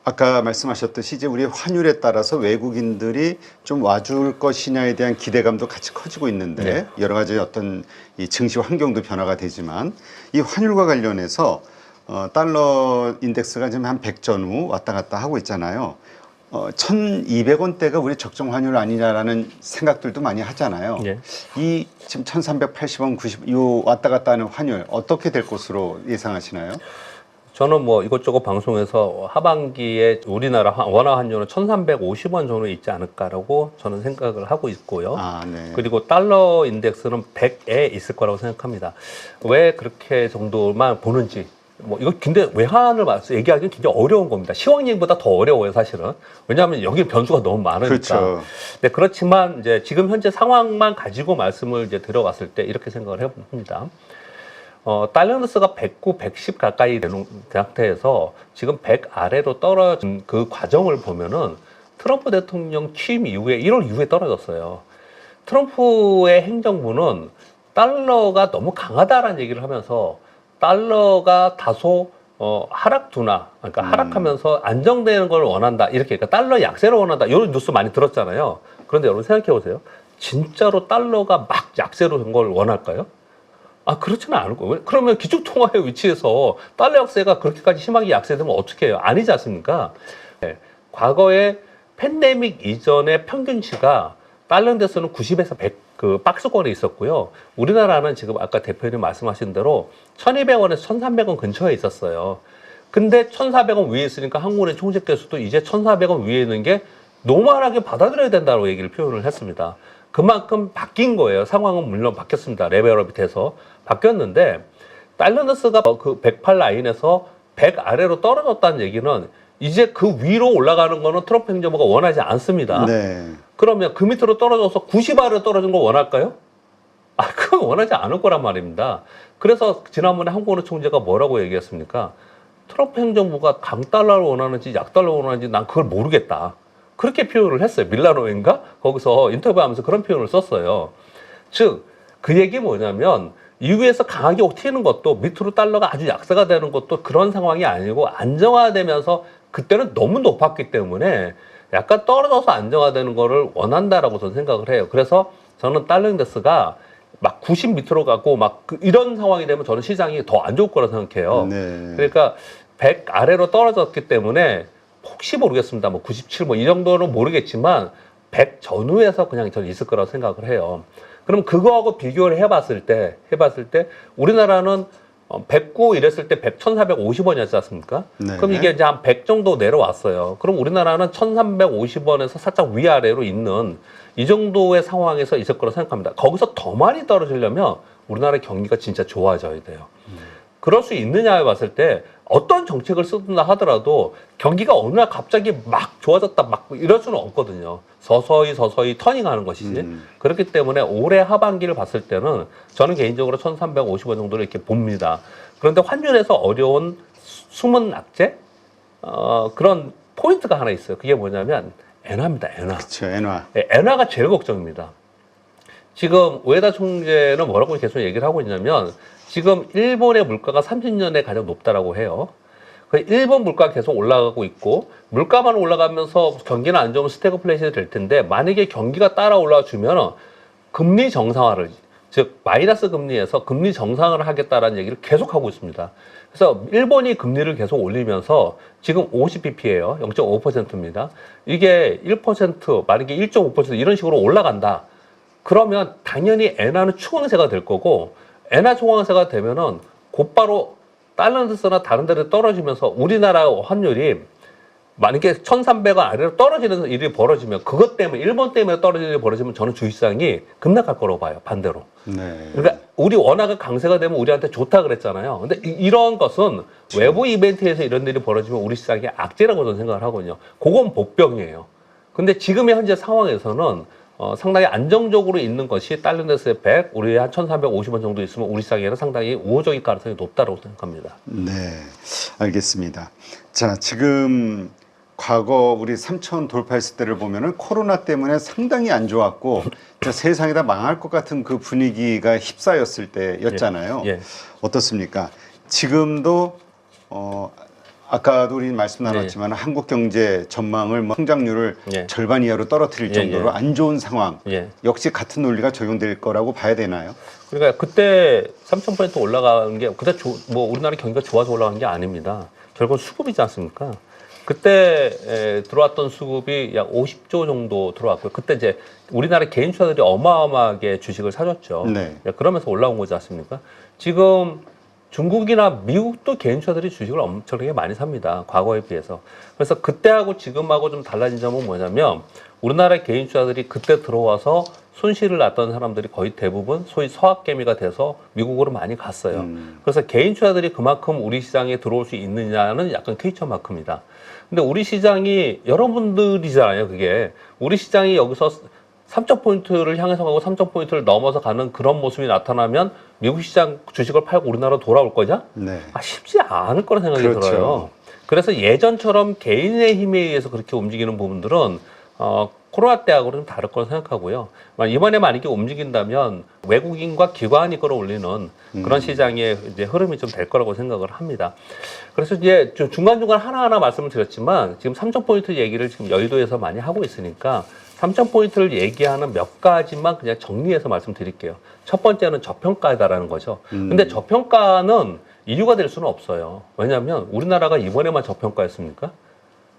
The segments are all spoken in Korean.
아까 말씀하셨듯이 이제 우리 환율에 따라서 외국인들이 좀 와줄 것이냐에 대한 기대감도 같이 커지고 있는데 네. 여러 가지 어떤 이 증시 환경도 변화가 되지만 이 환율과 관련해서 달러 인덱스가 지금 한 100 전후 왔다 갔다 하고 있잖아요. 1,200원대가 우리 적정 환율 아니냐라는 생각들도 많이 하잖아요. 예. 이 지금 1,380원, 90, 요 왔다 갔다 하는 환율 어떻게 될 것으로 예상하시나요? 저는 뭐 이것저것 방송에서 하반기에 우리나라 원화 환율은 1,350원 정도 있지 않을까라고 저는 생각을 하고 있고요. 네. 그리고 달러 인덱스는 100에 있을 거라고 생각합니다. 왜 그렇게 정도만 보는지. 뭐 이거 근데 외환을 얘기하기는 굉장히 어려운 겁니다. 시황얘기보다 더 어려워요, 사실은. 왜냐하면 여기 변수가 너무 많으니까. 그렇죠. 네, 그렇지만 이제 지금 현재 상황만 가지고 말씀을 이제 들어봤을 때 이렇게 생각을 해봅니다. 달러너스가 109, 110 가까이 되는 상태에서 지금 100 아래로 떨어진 그 과정을 보면은 트럼프 대통령 취임 이후에 1월 이후에 떨어졌어요. 트럼프의 행정부는 달러가 너무 강하다라는 얘기를 하면서 달러가 다소 하락 둔화, 그러니까 하락하면서 안정되는 걸 원한다. 이렇게 그러니까 달러 약세를 원한다. 이런 뉴스 많이 들었잖아요. 그런데 여러분 생각해 보세요. 진짜로 달러가 막 약세로 된 걸 원할까요? 그렇지는 않을 거예요. 그러면 기축통화의 위치에서 달러 약세가 그렇게까지 심하게 약세되면 어떻게 해요? 아니지 않습니까? 네. 과거에 팬데믹 이전의 평균치가 달러인데서는 90에서 100 그 박스권에 있었고요. 우리나라는 지금 아까 대표님 말씀하신 대로 1,200원에서 1,300원 근처에 있었어요. 근데 1,400원 위에 있으니까 한국은행 총재께서도 이제 1,400원 위에 있는 게 노멀하게 받아들여야 된다고 얘기를 표현을 했습니다. 그만큼 바뀐 거예요. 상황은 물론 바뀌었습니다. 레벨업이 돼서 바뀌었는데 달러너스가 그 108 라인에서 100 아래로 떨어졌다는 얘기는 이제 그 위로 올라가는 거는 트럼프 행정부가 원하지 않습니다. 네. 그러면 그 밑으로 떨어져서 90 아래로 떨어진 거 원할까요? 그건 원하지 않을 거란 말입니다. 그래서 지난번에 한국은행 총재가 뭐라고 얘기했습니까? 트럼프 행정부가 강달러를 원하는지 약달러를 원하는지 난 그걸 모르겠다. 그렇게 표현을 했어요. 밀라노인가? 거기서 인터뷰하면서 그런 표현을 썼어요. 즉, 그 얘기 뭐냐면 EU에서 강하게 튀는 것도 밑으로 달러가 아주 약세가 되는 것도 그런 상황이 아니고 안정화되면서 그때는 너무 높았기 때문에 약간 떨어져서 안정화되는 거를 원한다라고 저는 생각을 해요. 그래서 저는 달러 인덱스가 막 90 밑으로 가고 막 이런 상황이 되면 저는 시장이 더 안 좋을 거라 생각해요. 네. 그러니까 100 아래로 떨어졌기 때문에 혹시 모르겠습니다. 뭐 97, 뭐 이 정도는 모르겠지만 100 전후에서 그냥 저는 있을 거라고 생각을 해요. 그럼 그거하고 비교를 해봤을 때 우리나라는 109 이랬을 때 1,450원이었지 않습니까? 네. 그럼 이게 이제 한 100 정도 내려왔어요. 그럼 우리나라는 1,350원에서 살짝 위아래로 있는 이 정도의 상황에서 있을 거라고 생각합니다. 거기서 더 많이 떨어지려면 우리나라의 경기가 진짜 좋아져야 돼요. 그럴 수 있느냐에 봤을 때 어떤 정책을 쓰든다 하더라도 경기가 어느 날 갑자기 막 좋아졌다 막 이럴 수는 없거든요. 서서히 터닝하는 것이지. 그렇기 때문에 올해 하반기를 봤을 때는 저는 개인적으로 1,350원 정도를 이렇게 봅니다. 그런데 환율에서 어려운 숨은 악재? 그런 포인트가 하나 있어요. 그게 뭐냐면 엔화입니다. 엔화. 그렇죠. 엔화. 네, 엔화가 제일 걱정입니다. 지금 우에다 총재는 뭐라고 계속 얘기를 하고 있냐면 지금 일본의 물가가 30년에 가장 높다라고 해요. 일본 물가가 계속 올라가고 있고 물가만 올라가면서 경기는 안 좋으면 스태그플레이션이 될 텐데 만약에 경기가 따라 올라주면 금리 정상화를 즉 마이너스 금리에서 금리 정상화를 하겠다라는 얘기를 계속 하고 있습니다. 그래서 일본이 금리를 계속 올리면서 지금 50bp예요. 0.5%입니다. 이게 1% 만약에 1.5% 이런 식으로 올라간다. 그러면 당연히 엔화는 추강세가 될 거고 엔화 추강세가 되면은 곧바로 달러인데스나 다른 데로 떨어지면서 우리나라 환율이 만약에 1,300원 아래로 떨어지는 일이 벌어지면 그것 때문에 일본 때문에 떨어지는 일이 벌어지면 저는 주식시장이 급락할 거라고 봐요. 반대로. 네. 그러니까 우리 원화가 강세가 되면 우리한테 좋다 그랬잖아요. 근데 이런 것은 외부 이벤트에서 이런 일이 벌어지면 우리 시장이 악재라고 저는 생각을 하거든요. 그건 복병이에요. 근데 지금의 현재 상황에서는 상당히 안정적으로 있는 것이 달러인덱스의 100, 우리 한 1,350원 정도 있으면 우리 시장에는 상당히 우호적인 가능성이 높다고 생각합니다. 네, 알겠습니다. 자, 지금 과거 우리 3,000 돌파했을 때를 보면은 코로나 때문에 상당히 안 좋았고 세상이 다 망할 것 같은 그 분위기가 휩싸였을 때였잖아요. 예. 어떻습니까? 지금도 아까도 우리 말씀 나눴지만 한국 경제 전망을 뭐 성장률을 예. 절반 이하로 떨어뜨릴 예, 정도로 예. 안 좋은 상황. 예. 역시 같은 논리가 적용될 거라고 봐야 되나요? 그러니까 그때 3,000% 올라가는 게 그때 뭐 우리나라 경기가 좋아서 올라간 게 아닙니다. 결국 수급이지 않습니까? 그때 들어왔던 수급이 약 50조 정도 들어왔고요. 그때 이제 우리나라 개인 투자들이 어마어마하게 주식을 사줬죠. 네. 그러면서 올라온 거지 않습니까? 지금 중국이나 미국도 개인 투자들이 주식을 엄청나게 많이 삽니다. 과거에 비해서. 그래서 그때하고 지금하고 좀 달라진 점은 뭐냐면 우리나라 개인 투자들이 그때 들어와서 손실을 났던 사람들이 거의 대부분 소위 서학개미가 돼서 미국으로 많이 갔어요. 그래서 개인 투자들이 그만큼 우리 시장에 들어올 수 있느냐는 약간 퀘스천 마크입니다. 근데 우리 시장이 여러분들이잖아요. 그게 우리 시장이 여기서 3,000포인트를 향해서 가고 3,000포인트를 넘어서 가는 그런 모습이 나타나면 미국 시장 주식을 팔고 우리나라로 돌아올 거냐? 네. 쉽지 않을 거라 생각이 그렇죠. 들어요. 그래서 예전처럼 개인의 힘에 의해서 그렇게 움직이는 부분들은 코로나 때하고는 좀 다를 거라 생각하고요. 이번에 만약에 움직인다면 외국인과 기관이 끌어올리는 그런 시장의 이제 흐름이 좀 될 거라고 생각을 합니다. 그래서 이제 중간중간 하나하나 말씀을 드렸지만 지금 3,000포인트 얘기를 지금 여의도에서 많이 하고 있으니까 3,000포인트를 얘기하는 몇 가지만 그냥 정리해서 말씀드릴게요. 첫 번째는 저평가다라는 거죠. 근데 저평가는 이유가 될 수는 없어요. 왜냐하면 우리나라가 이번에만 저평가했습니까?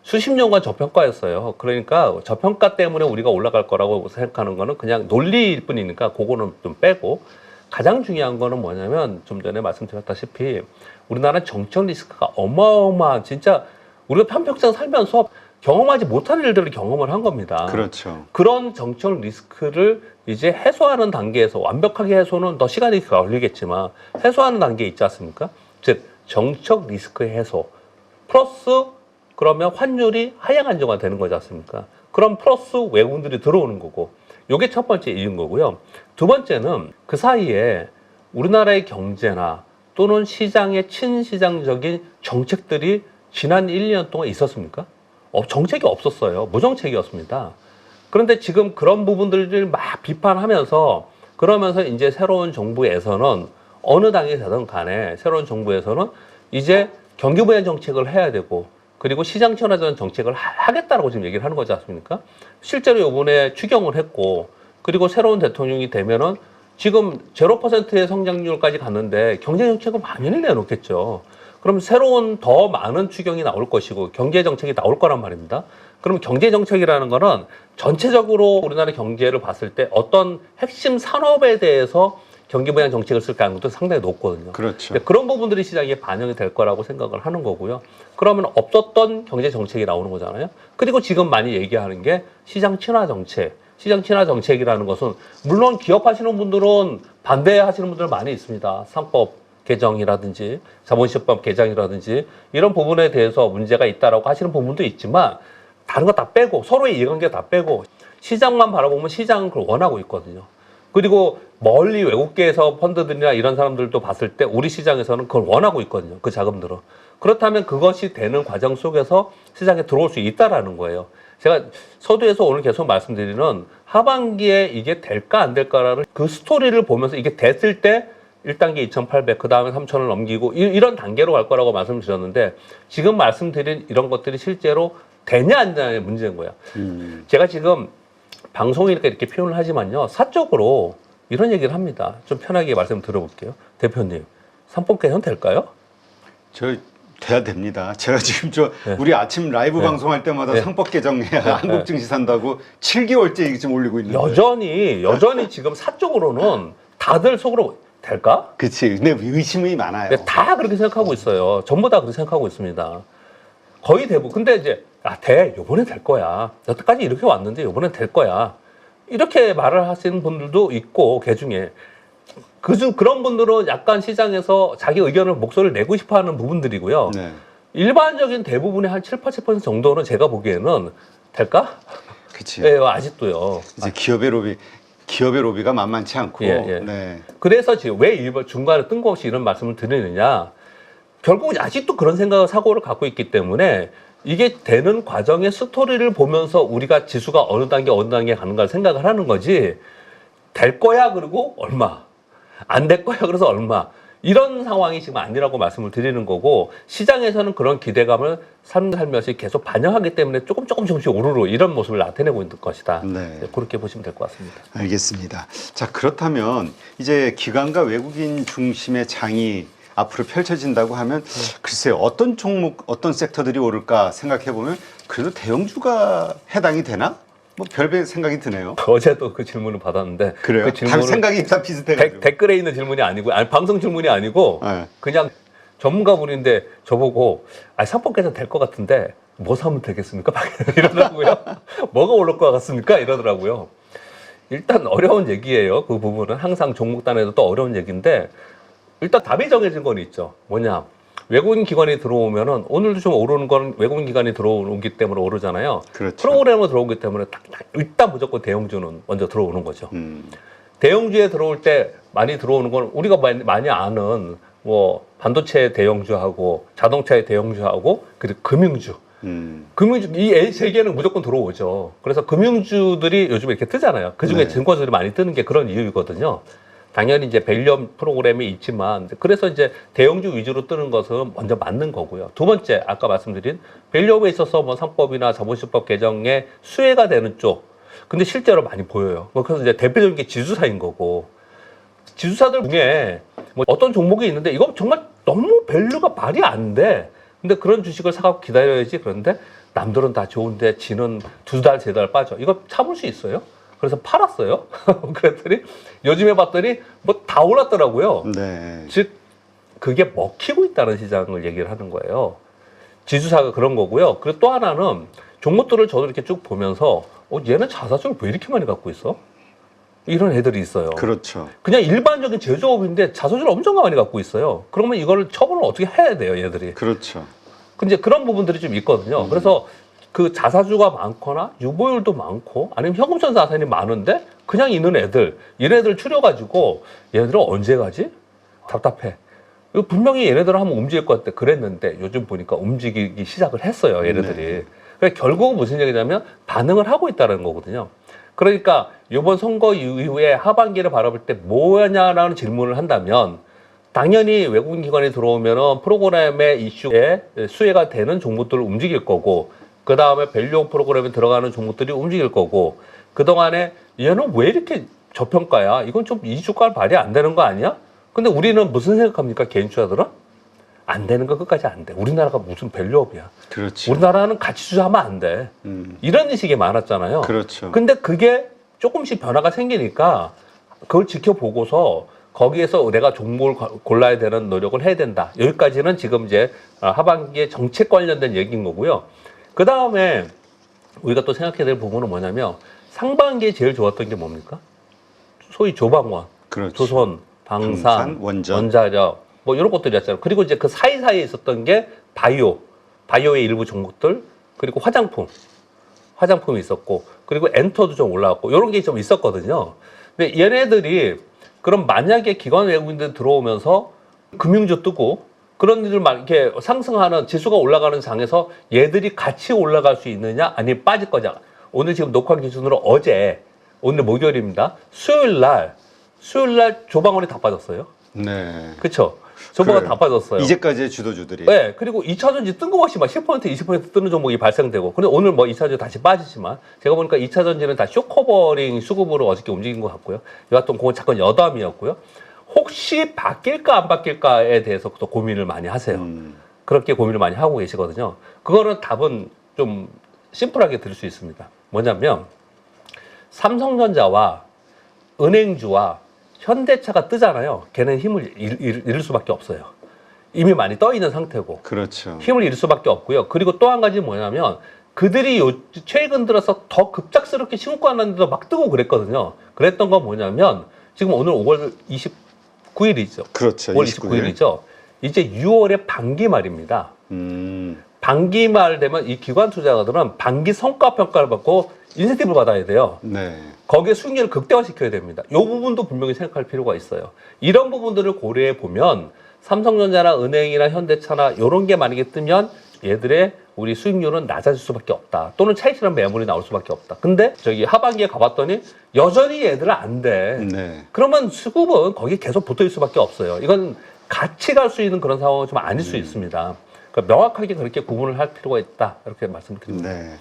수십 년간 저평가였어요. 그러니까 저평가 때문에 우리가 올라갈 거라고 생각하는 거는 그냥 논리일 뿐이니까 그거는 좀 빼고 가장 중요한 거는 뭐냐면 좀 전에 말씀드렸다시피 우리나라는 정책 리스크가 어마어마한 진짜 우리가 편평생 살면서 경험하지 못한 일들을 경험을 한 겁니다. 그렇죠. 그런 정책 리스크를 이제 해소하는 단계에서 완벽하게 해소는 더 시간이 걸리겠지만 해소하는 단계에 있지 않습니까? 즉 정책 리스크 해소 플러스 그러면 환율이 하향 안정화 되는 거지 않습니까? 그럼 플러스 외국인들이 들어오는 거고 요게 첫 번째 이유인 거고요. 두 번째는 그 사이에 우리나라의 경제나 또는 시장의 친시장적인 정책들이 지난 1, 2년 동안 있었습니까? 정책이 없었어요. 무정책이었습니다. 그런데 지금 그런 부분들을 막 비판하면서 그러면서 이제 새로운 정부에서는 어느 당이 되든 간에 새로운 정부에서는 이제 경기 부양 정책을 해야 되고 그리고 시장 친화적인 정책을 하겠다라고 지금 얘기를 하는 거지 않습니까? 실제로 이번에 추경을 했고 그리고 새로운 대통령이 되면은 지금 0%의 성장률까지 갔는데 경제 정책을 많이 내놓겠죠. 그럼 새로운 더 많은 추경이 나올 것이고 경제 정책이 나올 거란 말입니다. 그럼 경제 정책이라는 거는 전체적으로 우리나라 경제를 봤을 때 어떤 핵심 산업에 대해서 경기 부양 정책을 쓸 가능성도 상당히 높거든요. 그렇죠. 그런 부분들이 시장에 반영이 될 거라고 생각을 하는 거고요. 그러면 없었던 경제 정책이 나오는 거잖아요. 그리고 지금 많이 얘기하는 게 시장 친화 정책. 시장 친화 정책이라는 것은 물론 기업하시는 분들은 반대하시는 분들 많이 있습니다. 상법 개정이라든지 자본시장법 개정이라든지 이런 부분에 대해서 문제가 있다라고 하시는 부분도 있지만 다른 거 다 빼고 서로의 이해관계 다 빼고 시장만 바라보면 시장은 그걸 원하고 있거든요. 그리고 멀리 외국계에서 펀드들이나 이런 사람들도 봤을 때 우리 시장에서는 그걸 원하고 있거든요. 그 자금들은. 그렇다면 그것이 되는 과정 속에서 시장에 들어올 수 있다라는 거예요. 제가 서두에서 오늘 계속 말씀드리는 하반기에 이게 될까 안 될까라는 그 스토리를 보면서 이게 됐을 때 1단계 2,800, 그 다음에 3,000을 넘기고 이런 단계로 갈 거라고 말씀드렸는데 지금 말씀드린 이런 것들이 실제로 되냐 안 되냐의 문제인 거예요. 제가 지금 방송이니까 이렇게 표현을 하지만요. 사적으로 이런 얘기를 합니다. 좀 편하게 말씀 들어볼게요. 대표님, 상법 개선 될까요? 돼야 됩니다. 제가 지금 네. 우리 아침 라이브 네. 방송할 때마다 네. 상법 개정해야 한국 증시 산다고 7개월째 지금 올리고 있는데. 여전히 지금 사적으로는 다들 속으로 될까? 그치. 근데 의심이 많아요. 네, 다 그렇게 생각하고 있어요. 전부 다 그렇게 생각하고 있습니다. 거의 대부분. 근데 이제 요번엔 될 거야. 여태까지 이렇게 왔는데 요번엔 될 거야. 이렇게 말을 하시는 분들도 있고 개중에 그런 분들은 약간 시장에서 자기 의견을 목소리를 내고 싶어하는 부분들이고요. 네. 일반적인 대부분의 한 7, 80% 정도는 제가 보기에는 될까? 그치. 네, 아직도요. 이제 기업의 로비가 만만치 않고. 예. 네. 그래서 지금 왜 일본 중간에 뜬금없이 이런 말씀을 드리느냐. 결국 아직도 그런 사고를 갖고 있기 때문에 이게 되는 과정의 스토리를 보면서 우리가 지수가 어느 단계 가는가 생각을 하는 거지. 될 거야 그리고 얼마. 안 될 거야 그래서 얼마. 이런 상황이 지금 아니라고 말씀을 드리는 거고 시장에서는 그런 기대감을 살며시 계속 반영하기 때문에 조금씩 오르르 이런 모습을 나타내고 있는 것이다. 네. 그렇게 보시면 될 것 같습니다. 알겠습니다. 자, 그렇다면 이제 기관과 외국인 중심의 장이 앞으로 펼쳐진다고 하면 글쎄요, 어떤 종목, 어떤 섹터들이 오를까 생각해 보면 그래도 대형주가 해당이 되나? 뭐 별별 생각이 드네요. 어제도 그 질문을 받았는데 그래요? 그 다 질문을 생각이 다 비슷해가지고. 댓글에 있는 질문이 아니고 방송 질문이 아니고 네. 그냥 전문가분인데 저보고 상품 개선 될 것 같은데 뭐 사면 되겠습니까? 이러더라고요. 뭐가 오를 것 같습니까? 이러더라고요. 일단 어려운 얘기예요. 그 부분은 항상 종목 단에도 또 어려운 얘기인데 일단 답이 정해진 건 있죠. 뭐냐? 외국인 기관이 들어오면은 오늘도 좀 오르는 건 외국인 기관이 들어오기 때문에 오르잖아요. 그렇죠. 프로그램으로 들어오기 때문에 일단 무조건 대형주는 먼저 들어오는 거죠. 음. 대형주에 들어올 때 많이 들어오는 건 우리가 많이 아는 뭐 반도체 대형주하고 자동차의 대형주하고 그리고 금융주. 금융주 이 세 개는 무조건 들어오죠. 그래서 금융주들이 요즘에 이렇게 뜨잖아요. 그 중에 네. 증권사들이 많이 뜨는 게 그런 이유이거든요. 당연히 이제 밸류업 프로그램이 있지만 그래서 이제 대형주 위주로 뜨는 것은 먼저 맞는 거고요. 두 번째 아까 말씀드린 밸류업에 있어서 뭐 상법이나 자본시법 개정에 수혜가 되는 쪽. 근데 실제로 많이 보여요. 뭐 그래서 이제 대표적인 게 지주사인 거고 지주사들 중에 뭐 어떤 종목이 있는데 이거 정말 너무 밸류가 말이 안 돼. 근데 그런 주식을 사갖고 기다려야지. 그런데 남들은 다 좋은데 지는 2달, 3달 빠져. 이거 참을 수 있어요? 그래서 팔았어요. 그랬더니 요즘에 봤더니 뭐 다 올랐더라고요. 네. 즉 그게 먹히고 있다는 시장을 얘기를 하는 거예요. 지수사가 그런 거고요. 그리고 또 하나는 종목들을 저도 이렇게 쭉 보면서 얘는 자사주를 왜 이렇게 많이 갖고 있어? 이런 애들이 있어요. 그렇죠. 그냥 일반적인 제조업인데 자사주를 엄청 많이 갖고 있어요. 그러면 이걸 처분을 어떻게 해야 돼요, 얘들이. 그렇죠. 근데 그런 부분들이 좀 있거든요. 그래서 그 자사주가 많거나 유보율도 많고 아니면 현금성 자산이 많은데 그냥 있는 애들 이런 애들 추려가지고 얘네들은 언제 가지? 답답해. 이거 분명히 얘네들은 한번 움직일 것 같아 그랬는데 요즘 보니까 움직이기 시작을 했어요, 얘네들이. 네. 그러니까 결국은 무슨 얘기냐면 반응을 하고 있다는 거거든요. 그러니까 이번 선거 이후에 하반기를 바라볼 때 뭐냐라는 질문을 한다면 당연히 외국인 기관이 들어오면은 프로그램의 이슈에 수혜가 되는 종목들을 움직일 거고 그 다음에 밸류 프로그램에 들어가는 종목들이 움직일 거고 그동안에 얘는 왜 이렇게 저평가야? 이건 좀 이주가 발휘 안 되는 거 아니야? 근데 우리는 무슨 생각합니까? 개인 투자들은? 안 되는 거 끝까지 안 돼. 우리나라가 무슨 밸류업이야. 그렇죠. 우리나라는 가치 투자하면 안 돼. 이런 인식이 많았잖아요. 그렇죠. 근데 그게 조금씩 변화가 생기니까 그걸 지켜보고서 거기에서 내가 종목을 골라야 되는 노력을 해야 된다. 여기까지는 지금 이제 하반기에 정책 관련된 얘기인 거고요. 그 다음에 우리가 또 생각해야 될 부분은 뭐냐면 상반기에 제일 좋았던 게 뭡니까? 소위 조방원, 그렇죠. 조선, 방산, 원자력 뭐 이런 것들이었잖아요. 그리고 이제 그 사이사이에 있었던 게 바이오의 일부 종목들 그리고 화장품이 있었고 그리고 엔터도 좀 올라왔고 이런 게 좀 있었거든요. 근데 얘네들이 그럼 만약에 기관 외국인들 들어오면서 금융주 뜨고 그런 일을 막 이렇게 상승하는 지수가 올라가는 장에서 얘들이 같이 올라갈 수 있느냐 아니면 빠질 거냐. 오늘 지금 녹화 기준으로 오늘 목요일입니다. 수요일 날 조방원이 다 빠졌어요. 네. 그렇죠. 조방원 그래요. 다 빠졌어요. 이제까지의 주도주들이. 네. 그리고 2차전지 뜬금없이 막 10%, 20% 뜨는 종목이 발생되고. 근데 오늘 뭐 2차전지 다시 빠지지만 제가 보니까 2차전지는 다 쇼커버링 수급으로 어저께 움직인 것 같고요. 여하튼 그건 잠깐 여담이었고요. 혹시 바뀔까 안 바뀔까에 대해서 또 고민을 많이 하세요. 그렇게 고민을 많이 하고 계시거든요. 그거는 답은 좀 심플하게 드릴 수 있습니다. 뭐냐면 삼성전자와 은행주와 현대차가 뜨잖아요. 걔는 힘을 잃을 수밖에 없어요. 이미 많이 떠 있는 상태고. 그렇죠. 힘을 잃을 수밖에 없고요. 그리고 또 한 가지 뭐냐면 그들이 최근 들어서 더 급작스럽게 신고하는데도 막 뜨고 그랬거든요. 그랬던 건 뭐냐면 지금 오늘 5월 29일이죠. 그렇죠. 5월 29일이죠. 이제 6월에 반기 말입니다. 반기 말 되면 이 기관 투자가들은 반기 성과 평가를 받고 인센티브를 받아야 돼요. 네. 거기에 수익률을 극대화시켜야 됩니다. 이 부분도 분명히 생각할 필요가 있어요. 이런 부분들을 고려해 보면 삼성전자나 은행이나 현대차나 이런 게 만약에 뜨면 얘들의 우리 수익률은 낮아질 수밖에 없다. 또는 차익실현 매물이 나올 수밖에 없다. 근데 저기 하반기에 가봤더니 여전히 얘들은 안 돼. 네. 그러면 수급은 거기 계속 붙어 있을 수밖에 없어요. 이건 같이 갈 수 있는 그런 상황은 좀 아닐 수 있습니다. 그러니까 명확하게 그렇게 구분을 할 필요가 있다 이렇게 말씀드립니다. 네.